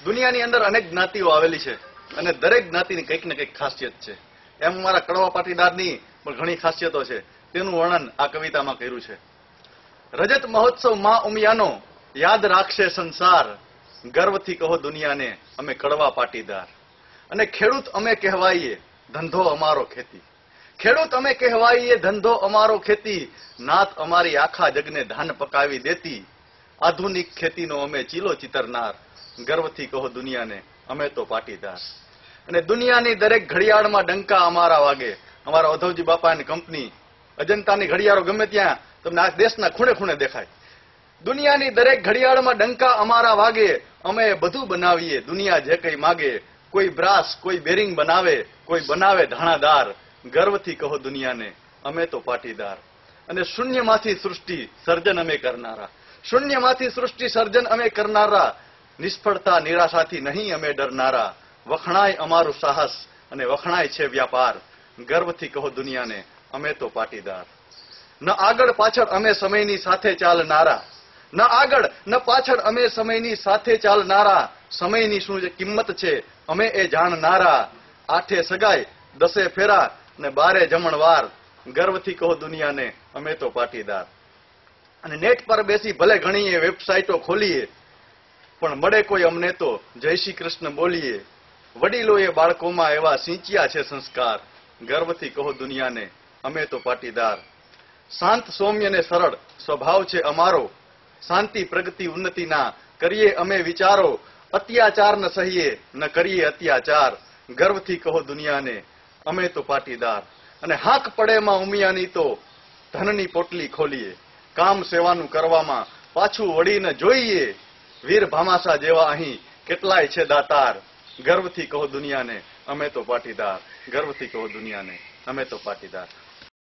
દુનિયાની અંદર અનેક જ્ઞાતિઓ આવેલી છે અને દરેક જ્ઞાતિની કંઈક ને કંઈક ખાસિયત છે. એમ મારા કડવા પાટીદારની પણ ઘણી ખાસિયતો છે. તેનું વર્ણન આ કવિતામાં કર્યું છે. રજત મહોત્સવ માં ઉમિયાનો યાદ રાખશે સંસાર, ગર્વથી કહો દુનિયાને અમે કડવા પાટીદાર. અને ખેડૂત અમે કહેવાઈએ, ધંધો અમારો ખેતી. ખેડૂત અમે કહેવાઈએ, ધંધો અમારો ખેતી. નાત અમારી આખા જગને ધાન પકાવી દેતી. આધુનિક ખેતીનો અમે ચીલો ચિતરનાર, ગર્વથી કહો દુનિયાને અમે તો પાટીદાર. અને દુનિયાની દરેક ઘડિયાળમાં ડંકા અમારા વાગે. અમારા ઉદ્ધવજી બાપાની કંપની અજંતાની ઘડિયાળો ગમે ત્યાં તમને આ દેશના ખૂણે ખૂણે દેખાય. દુનિયાની દરેક ઘડિયાળમાં ડંકા અમારા વાગે. અમે બધું બનાવીએ દુનિયા જે કંઈ માગે. કોઈ બ્રાસ, કોઈ બેરિંગ બનાવે, કોઈ બનાવે ધાણાદાર. ગર્વથી કહો દુનિયાને અમે તો પાટીદાર. અને શૂન્યમાંથી સૃષ્ટિ સર્જન અમે કરનારા. શૂન્યમાંથી સૃષ્ટિ સર્જન અમે કરનારા. નિષ્ફળતા નિરાશાથી નહીં અમે ડરનારા. વખણાય અમારું સાહસ અને વખણાય છે વ્યાપાર. ગર્વથી કહો દુનિયાને અમે તો પાટીદાર. ન આગળ પાછળ અમે સમયની સાથે ચાલનારા. ન આગળ ન પાછળ અમે સમયની સાથે ચાલનારા. સમયની શું કિંમત છે અમે એ જાણનારા. આઠે સગાઈ, દસે ફેરા ને 12 જમણવાર. ગર્વથી કહો દુનિયાને અમે તો પાટીદાર. અને નેટ પર બેસી ભલે ઘણીએ વેબસાઇટો ખોલીએ, પણ મળે કોઈ અમને તો જય શ્રી કૃષ્ણ બોલીએ. વડીલોએ બાળકોમાં એવા સિંચ્યા છે સંસ્કાર. ગર્વથી કહો દુનિયાને અમે તો પાટીદાર. શાંત સૌમ્ય ને સરળ સ્વભાવ છે અમારો. શાંતિ પ્રગતિ ઉન્નતિના કરીએ અમે વિચારો. અત્યાચાર ન સહીએ ન કરીએ અત્યાચાર. ગર્વથી કહો દુનિયાને અમે તો પાટીદાર. અને હાક પડેમાં ઉમિયાની તો ધનની પોટલી ખોલીએ. કામ સેવાનું કરવામાં પાછું વળીને જોઈએ. વીર ભામાસા જેવા અહીં કેટલાય છે દાતાર. ગર્વથી કહો દુનિયાને અમે તો પાટીદાર. ગર્વથી કહો દુનિયાને અમે તો પાટીદાર.